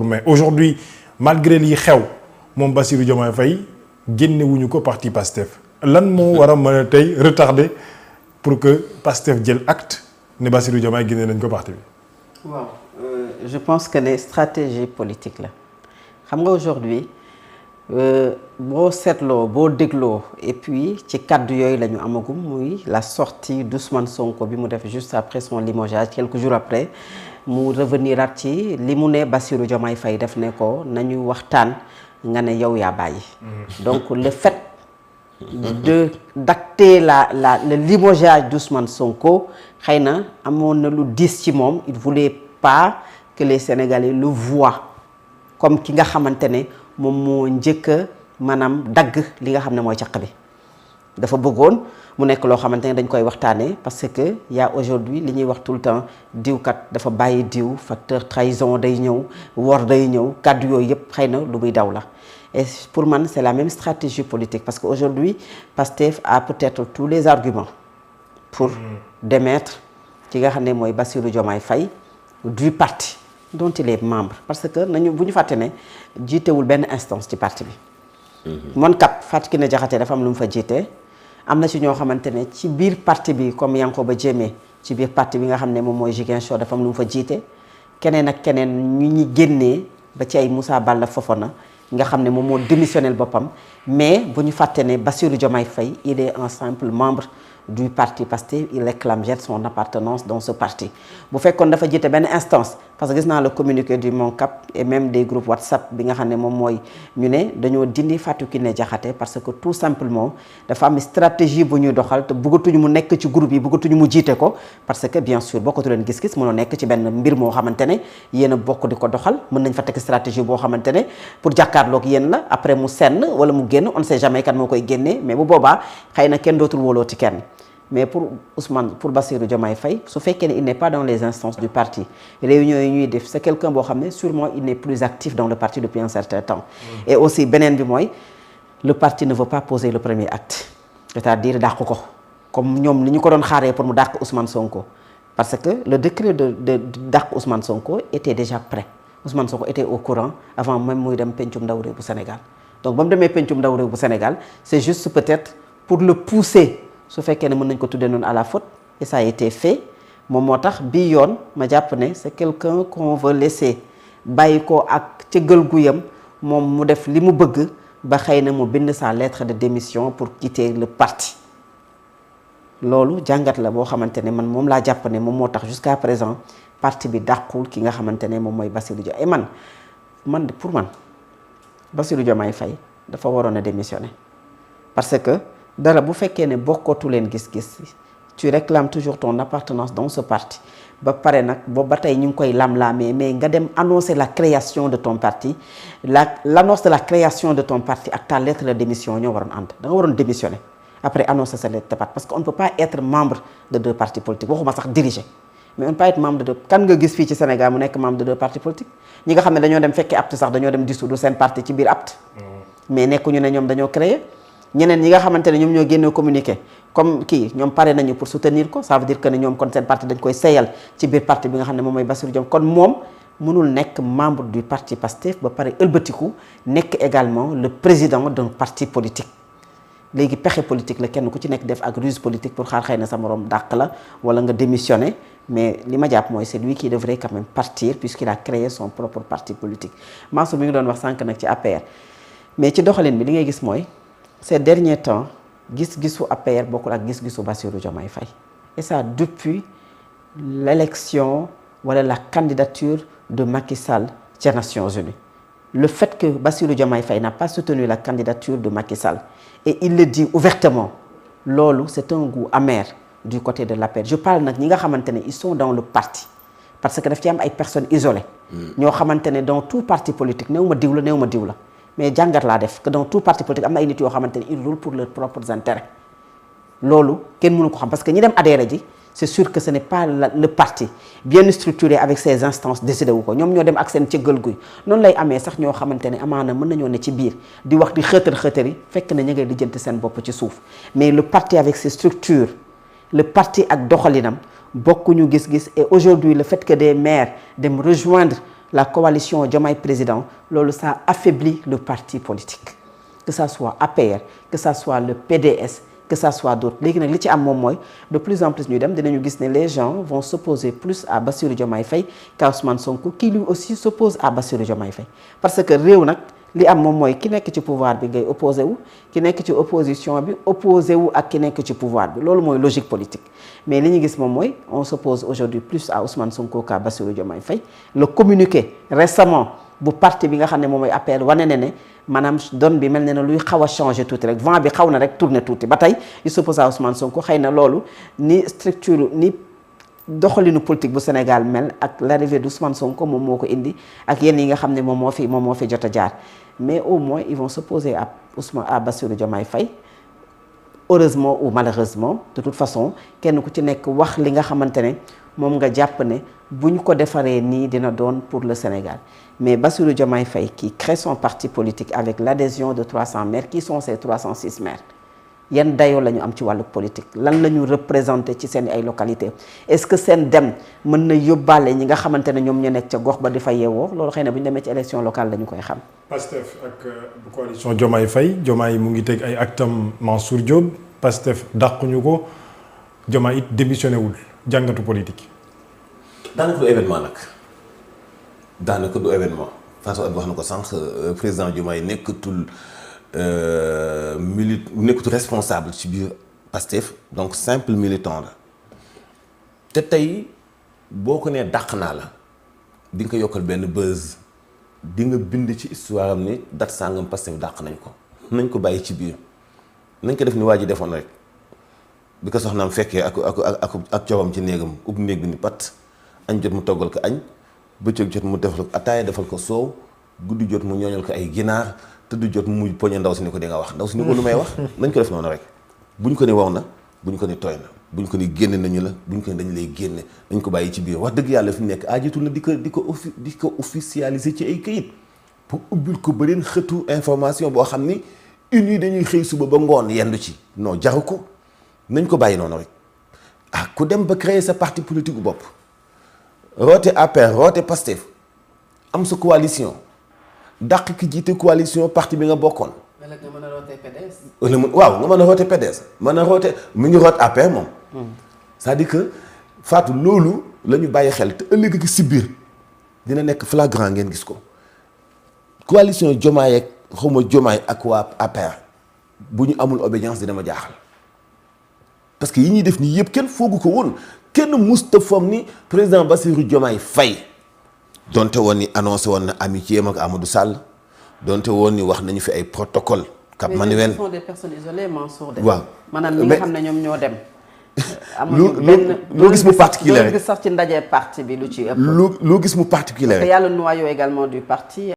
mais aujourd'hui malgré li xew moom Bassirou Diomaye Faye génnewuñu ko parti Pastef lan moo war a mën a tey retardé pour que Pastef jël acte ne Bassirou Diomaye génne nañ ko parti bi. waaw je pense que les stratégies politiques la xam nga aujourd'hui boo seetloo boo dégloo et puis ci kaddu yooyu la ñu amagum muy la sortie d'Ousmane Sonko bi mu def juste après son limogeage quelques jours après mu revenir at ci li mu ne Bassirou Diomaye Faye def ne ko nañu waxtaan nga ne yow yaa bàyyi. Donc le fait d'acter le limogeage d'Ousmane Sonko xëy na amoon na lu diis ci moom il voulait pas que les Sénégalais le voient comme ki nga xamante ne moom moo njëkk a maanaam dagg li nga xam ne mooy caq bi dafa bëggoon mu nekk loo xamante ne dañ koy waxtaanee parce que y a aujourd'hui li ñuy wax tout le temps diwkat dafa bàyyi diw facteur trahison day ñëw wor day ñëw kàddu yooyu yëpp xëy na lu muy daw la et pour man c'est la même stratégie politique parce que aujourd'hui Pastef a peut-être tous les arguments pour démettre ki nga xam ne mooy Bassirou Diomaye Faye du parti dont il est membre parce que nañu bu ñu fàtte ne jiitewul benn instance ci parti bi mon cap Fatou Kiné Diakhaté dafa am lu mu fa jiite am na ci ñoo xamante ne ci biir parti bi comme Yankoba Diémé ci biir parti bi nga xam ne moom mooy Ziguinchor dafa am lu mu fa jiite keneen ak keneen ñu ñi génnee ba ci ay Moussa Balla Fofana nga xam ne moom moo démissionnel boppam mais bu ñu fàtte ne Bassirou Diomaye Faye il est un simple membre du parti Pastef il réclame son appartenance dans ce parti bu fekkoon dafa jiite benn instance parce que gis naa le communiqué du MONCAP et même des groupes WhatsApp bi nga xam ne moom mooy ñu ne dañoo dindi Fatou Kiné Diakhaté parce que tout simplement dafa am stratégie bu ñuy doxal te bëggatuñu mu nekk ci groupe yi bëggatuñu mu jiite ko parce que bien sûr bokkatu leen gis-gis mënoo nekk ci benn mbir moo xamante ne yéen a bokk di ko doxal mën nañ fa teg stratégie boo xamante ne pour jàkkaarloog yéen la après mu senn wala mu génn on ne sait jamais kan moo koy génnee mais bu boobaa xëy na kenn dootul wóolooti kenn mais pour Bassirou Diomaye Faye su fekkee ne il n'est pas dans les instances du parti réunions yi ñuy def c'est quelqu'un boo xam ne sûrement il n'est plus actif dans le parti depuis un certain temps et aussi beneen bi mooy le parti ne veut pas poser le premier acte c'est-à-dire dàq ko comme ñoom ni ñu ko doon xaaree pour mu dàq Ousmane Sonko parce que le décret de dàq Ousmane Sonko était déjà prêt Ousmane Sonko était au courant avant même muy dem pencum ndaw réew bu Sénégal donc ba mu demee pencum ndaw réew bu Sénégal c'est juste peut-être pour le pousser su fekkee ne mën nañ ko tuddee noonu à la faute et ça a été fait moom moo tax bii yoon ma jàpp ne c'est quelqu'un qu'on veut laisser bàyyi ko ak cëggal guyam moom mu def li mu bëgg ba xëy na mu bind sa lettre de démission pour quitter le parti loolu jàngat la boo xamante ne man moom laa jàpp ne moom moo tax jusqu'à présent parti bi dàqul ki nga xamante ne moom mooy Bassirou Diomaye et pour man Bassirou Diomaye Faye dafa waroon a démissionner parce que dara bu fekkee ne bokkootu leen gis-gis tu réclames toujours ton appartenance dans ce parti ba pare nag boobu ba tey ñu ngi koy lam-laamee mais nga dem annoncer la création de ton parti l'annonce de la création de ton parti ak ta lettre de démission ñoo waroon ànd da nga waroon démissionner après annoncer sa lettre de parti parce que on ne peut pas être membre de deux partis politiques waxuma sax diriger mais on ne peut pas être membre de deux kan nga gis fii ci Sénégal mu nekk membre de deux partis politiques ñi nga xam ne dañoo dem fekkee apte sax dañoo dem dissoudre seen parti ci biir apte mais nekkuñu ne ñoom dañoo créer ñeneen ñi nga xamante ne ñoom ñoo génne communiqué comme kii ñoom pare nañu pour soutenir ko ça veut dire que ne ñoom kon seen parti dañ koy seyal ci biir parti bi nga xam ne moom mooy Bassirou Diomaye kon moom mënul nekk membre du parti Pastef ba pare ëlbatiku nekk également le président d'un parti politique léegi pexe politique la kenn ku ci nekk def ak ruse politique pour xaar xëy na sa morom dàq la wala nga démissionner mais li ma jàpp mooy c'est lui qui devrait quand même partir puisqu'il a créé son propre parti politique Mansour mi ngi doon wax sànq nag ci APR mais ci doxalin bi li ngay gis mooy ces derniers temps gis-gisu APR bokkul ak gis-gisu Bassirou Diomaye Faye et ça depuis l'élection wala la candidature de Macky Sall aux Nations Unies le fait que Bassirou Diomaye Faye n'a pas soutenu la candidature de Macky Sall et il le dit ouvertement loolu c'est un goût amer du côté de l'APR je parle nag ñi nga xamante ne ils sont dans le parti parce que daf ci am ay personnes isolées ñoo xamante ne dans tout parti politique néew ma diw la mais jàngat laa def que dans tout parti politique am na ay nit yoo xamante ne ils roulent pour leurs propres intérêts loolu kenn mënu ko xam parce que ñi dem adhéré ji c'est sûr que ce n'est pas le parti bien structuré avec ses instances décidé wu ko ñoom ñoo dem ak seen cëggal guy noonu lay amee sax ñoo xamante ne amaana mën nañoo ne ci biir di wax di xëtër yi fekk na ñu ngay lijjanti seen bopp ci suuf mais le parti avec ses structures le parti ak doxalinam bokkuñu gis-gis et aujourd'hui le fait que des maires dem rejoindre la coalition Diomaye président loolu ça affaiblit le parti politique que ça soit APR que ça soit le PDS que ça soit d'autres léegi nag li ci am moom mooy de plus en plus ñuy dem dinañu gis ne les gens vont s'opposer plus à Bassirou Diomaye Faye qu'à Ousmane Sonko qui lui aussi s'oppose à Bassirou Diomaye Faye parce que réew nag li am moom mooy ki nekk ci pouvoir bi ngay opposé wu ki nekk ci opposition bi opposé wu ak ki nekk ci pouvoir bi loolu mooy logique politique mais li ñu gis moom mooy on s'oppose aujourd'hui plus à Ousmane Sonko qu'à Bassirou Diomaye Faye le communiqué récemment bu parti bi nga xam ne moom mooy APR wane ne maanaam donne bi mel ne luy xaw a changer tuuti rek vent bi xaw na rek tourner tuuti ba tey il s'oppose à Ousmane Sonko xëy na loolu ni structure ni doxalinu politique bu Sénégal mel ak l'arrivée d'Ousmane Sonko moom moo ko indi ak yenn yi nga xam ne moom moo fi jot a jaar mais au moins ils vont s'opposer à Bassirou Diomaye Faye heureusement ou malheureusement de toute façon kenn ku ci nekk wax li nga xamante ne moom nga jàpp ne bu ñu ko defaree nii dina doon pour le Sénégal mais Bassirou Diomaye Faye qui crée son parti politique avec l'adhésion de 300 maires qui sont ces 306 maires yan dayoo la ñu am ci wàllu politique lan la ñu représenté ci seen ay localité est-ce que seen dem mën na yóbbaale ñi nga xamante ne ñoom ñu nekk ca gox ba di fa yeewoo loolu xëy na bu ñu demee ci élection locale la ñu koy xam. Pastef ak coalition Diomaye Faye Diomaye mu ngi teg ay actam Mansour Diop Pastef dàquñu ko Diomaye it démissionné wul jàngatu politique. daanaka du événement nag daanaka du événement Fatou Abdou wax na ko sànq président Diomaye nekkatul nekkatul responsable ci biir Pastef donc simple militant la te tey boo ko nee dàq naa la di nga ko yokkal benn buzz di nga bind ci histoire am ni date sàngam Pastef dàq nañ ko bàyyi ci biir nañ ko def ni waa ji defoon rek bi ko soxnaam fekkee ak coowam ci néegam ub néeg bi ni pat añ jot mu toggal ko añ bëccëg jot mu defal ko ataaya defal ko soow guddi jot mu ñooñal ko ay ginaar tëdd jot mu poñe ndaw si ni ko di nga wax ndaw si ni ko lu may wax nañ ko def noonu rek buñ ko ni wow na buñ ko ni tooy na buñ ko ni génne nañu la buñ ko ni dañu lay génne nañ ko bàyyi ci biir wax dëgg yàlla fi mu nekk aajitul na di ko officialiser ci ay këyit pour ubbil ko beneen xëtu information boo xam ni une yi dañuy xëy suba ba ngoon yendu ci non jaru ko nañ ko bàyyi noonu rek ku dem ba créer sa parti politique bopp roote APR roote Pastef am sa coalition dàq ki jiite coalition parti bi nga bokkoon. wala nga mën a roote PDS. waaw nga mën a roote PDS mën a roote mu ngi roote APR moom. c'est-à-dire que Fatou loolu la ñu bàyyi xel te ëllëg gi si biir dina nekk flagrant ngeen gis ko coalition Diomaye ak waa APR bu ñu amul obédience dina ma jaaxal parce que yi ñuy def nii yëpp kenn foogu ko woon kenn musta foog ni président Bassirou Diomaye Faye donte woon ni annoncé woon na amitié ak Amadou Sall donte woon ni wax nañu fi ay protocole Cap Manuel. mais ce sont des personnes isolées Mansour de. waaw maanaam ñi nga xam ne ñoom ñoo dem. loo gis mu particulier loo gis sax ci ndaje parti bi lu ci ëpp. loo gis mu particulier parce que y a le noyau également du parti.